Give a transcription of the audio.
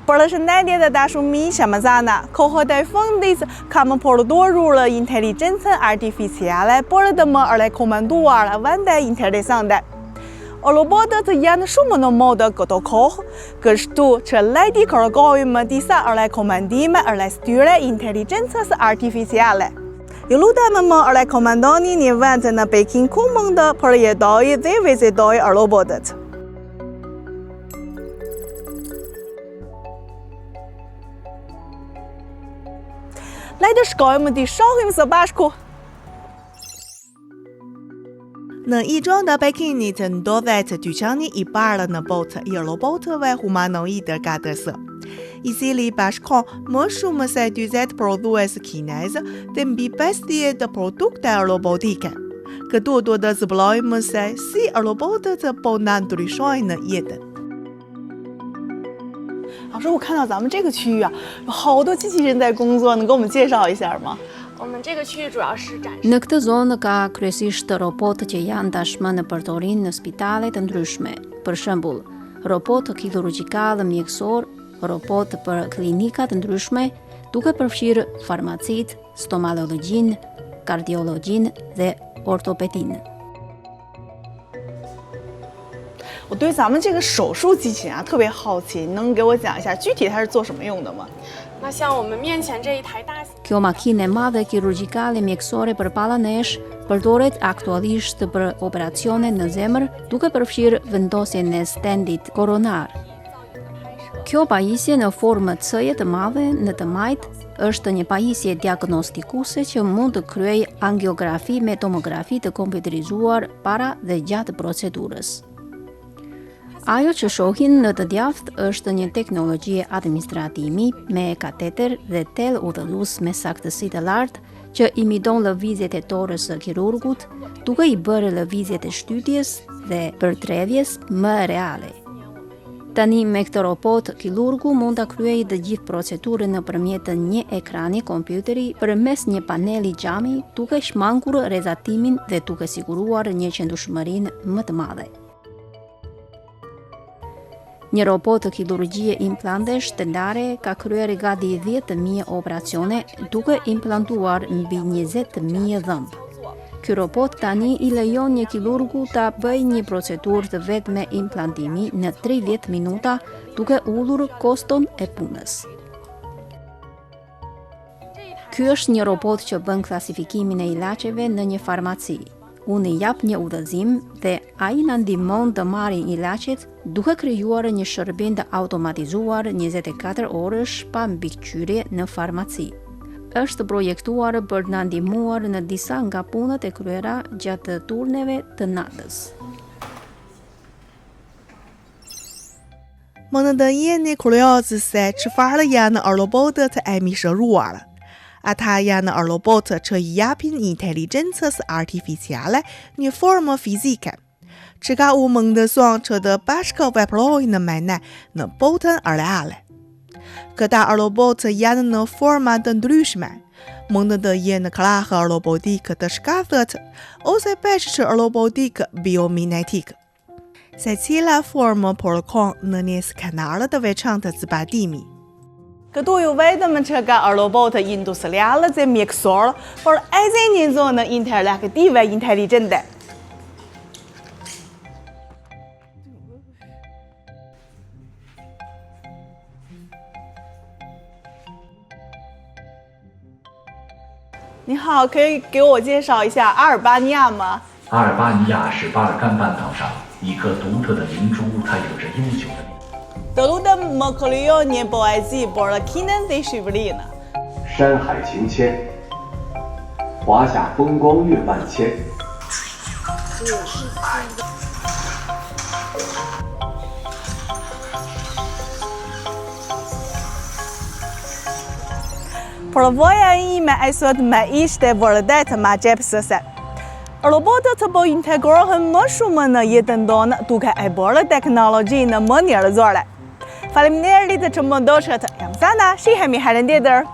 Përshëndetje të dashur miq, jam Zana. Kohët e fundit kam përdorur inteligjencën artificiale për të më rekomenduar vende interesante. Robotët janë shumë në modë këto kohë, kështu që le të kërkojmë disa rekomandime rreth tyre inteligjencës artificiale. Ju lutem më rekomandoni një vend në Peking ku mund të përjetoj dhe vizitoj robotët. Le të shkojmë të shohim së bashku. Në Yizhuang të Pekinit ndodhet dyqani I parë në botë I robotëve humanoidë gatës, I cili bashkon më shumë se 40 prodhues kinez dhe mbi 50 produkte robotike. Këtu duhet të zbulojmë se si robotët po na ndryshojnë jetën。老师，我看到咱们这个区域啊，有好多机器人在工作，能给我们介绍一下吗？我们这个区域主要是展示 Në këtë zonë ka kryesisht robotë që janë tashmë në përdorim në spitale të ndryshme. Për shembull, robot kirurgjikal mjekësor, robot për klinika të ndryshme, duke përfshirë farmacit, stomatologjin, kardiologjin dhe ortopedin. 我对咱们这个手术机器人特别好奇，能给我讲一下具体它是做什么用的吗？ 那像我们面前这一台大型 Kjo makinë e madhe kirurgjikale mjekësore përpalla nesh përdoret aktualisht për operacione në zemër, duke përfshirë vendosjen e stendit koronar. Kjo pajisje në formë C-je të madhe në të majt është një pajisje diagnostikuese që mund të kryej angiografi me tomografi të kompjuterizuar para dhe gjatë procedurës. Ajo që shohin në të djathtë është një teknologji administratimi me kateter dhe tel udhëzues me saktësi të lartë që imiton lëvizjet e torës së kirurgut, duke I bërë lëvizjet e shtytjes dhe përtrevjes më reale. Tani me këtë robot, kirurgu mund ta kryejë të gjithë procedurën nëpërmjet një ekrani kompjuteri përmes një paneli xhami, duke shmangur rrezatimin dhe duke siguruar një qëndrueshmërinë më të madhe. Një robot të kirurgjie implantesh shtetare ka kryer gati 10.000 operacione duke implantuar mbi 20.000 dhëmb. Ky robot tani I lejon një kirurgu ta bëjë një procedurë të vetme implantimi në 30 minuta duke ullur koston e punës. Ky është një robot që bën klasifikimin e ilaçeve në një farmaci. Unë I jap një udhëzim dhe ai na ndihmon të marrim ilaçet duke krijuar një shërbim të automatizuar 24 orësh pa mbikëqyrje në farmaci. Është projektuar për të na ndihmuar në disa nga punët e kryera gjatë turneve të natës. Mund të jeni kurioz se çfarë janë robotët e mishëruar. Ata janë robotë që I japin inteligjencës artificiale një formë fizike, që ka u mundëson që të bashkëveprojnë me ne në botën reale. Këta robotë janë në forma të ndryshme, mund të jenë krahë robotik të shkathët ose peshq robotik biomimetik. Secila formë përkon në një skenar të veçantë zbatimi. Këtu ju vetëm që ka robotë industriale dhe mjekësor, por edhe një zonë interaktive inteligjente. Ni hao, 可以给我介绍一下阿尔巴尼亚吗？阿尔巴尼亚是巴尔干半岛上一颗独特的明珠，它有着悠久的。 Të lutem më krijo një poezi për Kinën dhe Shqipërinë. 山海情牵，华夏风光越万千。Përvoja ime e sot më ishte vërtet majepsëse. Robotët po integrohen më shumë në jetën tonë duke e bërë teknologjinë më njerëzore. Faleminderit që më ndoshët. Jam Zana, shihemi herën tjetër.